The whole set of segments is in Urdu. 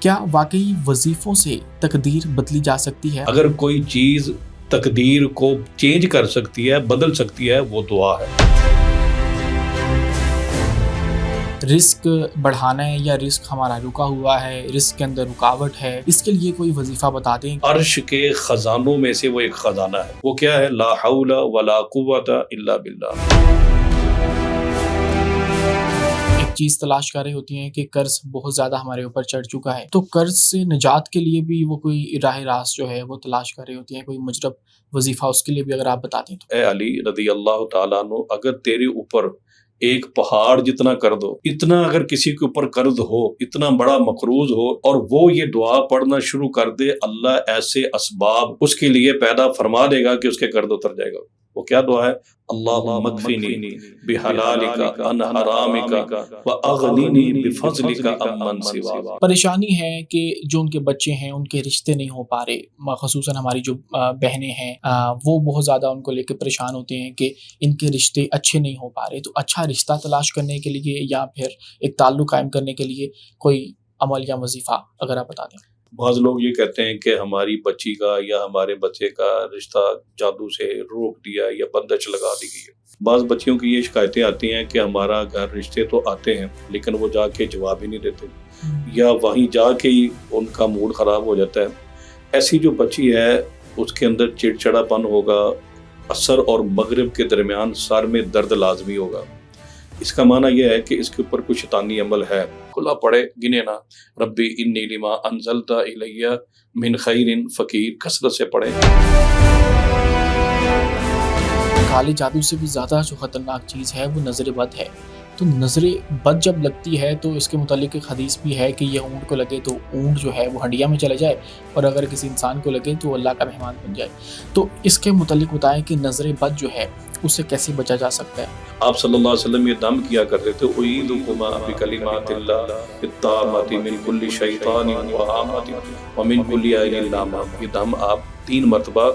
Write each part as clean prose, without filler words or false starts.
کیا واقعی وظیفوں سے تقدیر بدلی جا سکتی ہے؟ اگر کوئی چیز تقدیر کو چینج کر سکتی ہے، بدل سکتی ہے، وہ دعا ہے۔ رزق بڑھانا ہے یا رزق ہمارا رکا ہوا ہے، رزق کے اندر رکاوٹ ہے، اس کے لیے کوئی وظیفہ بتا دیں۔ عرش کے خزانوں میں سے وہ ایک خزانہ ہے، وہ کیا ہے؟ لا حول ولا قوت الا باللہ۔ چیز تلاش کر رہے ہوتی ہیں کہ قرض بہت زیادہ ہمارے اوپر چڑھ چکا ہے، تو قرض سے نجات کے لیے بھی وہ کوئی راہ راست جو ہے وہ تلاش کر رہے ہوتی ہیں، کوئی مجرب وظیفہ اس کے لیے بھی اگر آپ بتا دیں تو۔ اے علی رضی اللہ تعالیٰ عنہ، اگر تیرے اوپر ایک پہاڑ جتنا قرض ہو، اتنا اگر کسی کے اوپر قرض ہو، اتنا بڑا مقروض ہو، اور وہ یہ دعا پڑھنا شروع کر دے، اللہ ایسے اسباب اس کے لیے پیدا فرما دے گا کہ اس کے قرض اتر جائے گا۔ وہ کیا دعا ہے؟ اللہم اکفنی بحلالک عن حرامک واغننی بفضلک عمن سواک۔ پریشانی ہے کہ جو ان کے بچے ہیں ان کے رشتے نہیں ہو پا رہے، خصوصاً ہماری جو بہنیں ہیں وہ بہت زیادہ ان کو لے کے پریشان ہوتے ہیں کہ ان کے رشتے اچھے نہیں ہو پا رہے، تو اچھا رشتہ تلاش کرنے کے لیے یا پھر ایک تعلق قائم کرنے کے لیے کوئی عمل یا وظیفہ اگر آپ بتا دیں۔ بعض لوگ یہ کہتے ہیں کہ ہماری بچی کا یا ہمارے بچے کا رشتہ جادو سے روک دیا یا بندش لگا دی گئی ہے۔ بعض بچیوں کی یہ شکایتیں آتی ہیں کہ ہمارا گھر رشتے تو آتے ہیں لیکن وہ جا کے جواب ہی نہیں دیتے، یا وہیں جا کے ہی ان کا موڈ خراب ہو جاتا ہے۔ ایسی جو بچی ہے اس کے اندر چڑچڑا پن ہوگا، عصر اور مغرب کے درمیان سر میں درد لازمی ہوگا۔ اس کا معنی یہ ہے کہ اس کے اوپر کوئی شیطانی عمل ہے۔ کھلا پڑھے، گنے نا، ربی انی لما انزلت الی من خیر فقیر، کثرت سے پڑھے۔ کالے جادو سے بھی زیادہ جو خطرناک چیز ہے وہ نظر بد ہے، تو نظر بد جب لگتی ہے تو اس کے متعلق ایک حدیث بھی ہے کہ یہ اونٹ کو لگے تو اونٹ جو ہے وہ ہنڈیا میں چلے جائے، اور اگر کسی انسان کو لگے تو اللہ کا مہمان بن جائے۔ تو اس کے متعلق بتائیں کہ نظر بد جو ہے اس سے کیسے بچا جا سکتا ہے؟ آپ صلی اللہ علیہ وسلم یہ دم کیا کرتے تھے، اعیذکما بکلمات اللہ التامات من کل شیطان وہامۃ ومن کل عین لامہ۔ یہ دم آپ 3 مرتبہ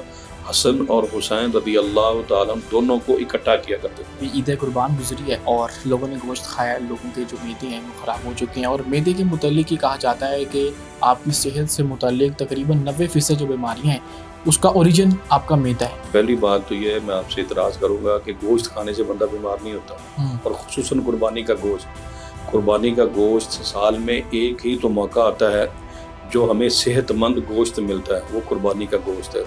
حسن اور حسین رضی اللہ تعالیٰ دونوں کو اکٹھا کیا کرتے تھے۔ عید قربان گزری ہے اور لوگوں نے گوشت کھایا، لوگوں کے جو میدے ہیں وہ خراب ہو چکے ہیں، اور میدے کے متعلق یہ کہا جاتا ہے کہ آپ کی صحت سے متعلق تقریباً 90% جو بیماریاں ہیں اس کا اوریجن آپ کا میدا ہے۔ پہلی بات تو یہ ہے، میں آپ سے اعتراض کروں گا کہ گوشت کھانے سے بندہ بیمار نہیں ہوتا، اور خصوصاً قربانی کا گوشت۔ قربانی کا گوشت سال میں ایک ہی تو موقع آتا ہے جو ہمیں صحت مند گوشت ملتا ہے، وہ قربانی کا گوشت ہے۔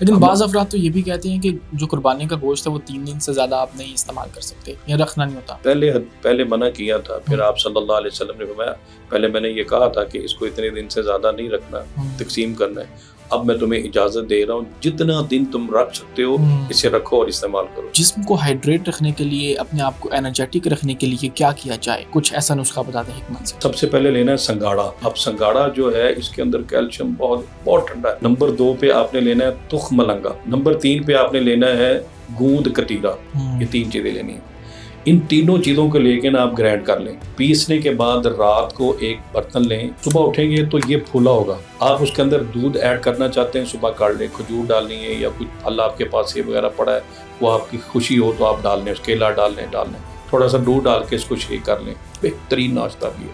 لیکن بعض افراد تو یہ بھی کہتے ہیں کہ جو قربانی کا گوشت ہے وہ 3 دن سے زیادہ آپ نہیں استعمال کر سکتے یا رکھنا نہیں ہوتا۔ پہلے منع کیا تھا، پھر آپ صلی اللہ علیہ وسلم نے فرمایا، پہلے میں نے یہ کہا تھا کہ اس کو اتنے دن سے زیادہ نہیں رکھنا، تقسیم کرنا ہے۔ اب میں تمہیں اجازت دے رہا ہوں، جتنا دن تم رکھ سکتے ہو اسے رکھو اور استعمال کرو۔ جسم کو ہائیڈریٹ رکھنے کے لیے، اپنے آپ کو انرجیٹک رکھنے کے لیے کیا کیا جائے؟ کچھ ایسا نسخہ بتا دیں حکمت سے۔ سب سے پہلے لینا ہے سنگاڑا۔ اب سنگاڑا جو ہے اس کے اندر کیلشیم بہت ٹھنڈا ہے۔ نمبر 2 پہ آپ نے لینا ہے تخم ملنگا۔ نمبر 3 پہ آپ نے لینا ہے گوند کتیرا۔ یہ 3 چیزیں لینی ہیں۔ ان تینوں چیزوں کو لے کے نا آپ گرائنڈ کر لیں۔ پیسنے کے بعد رات کو ایک برتن لیں، صبح اٹھیں گے تو یہ پھولا ہوگا۔ آپ اس کے اندر دودھ ایڈ کرنا چاہتے ہیں صبح کر لیں، کھجور ڈالنی ہے یا کچھ پھل آپ کے پاس سیب وغیرہ پڑا ہے وہ آپ کی خوشی ہو تو آپ ڈال لیں، کیلا ڈال لیں، تھوڑا سا دودھ ڈال کے اس کو شیک کر لیں۔ بہترین ناشتہ بھی ہے۔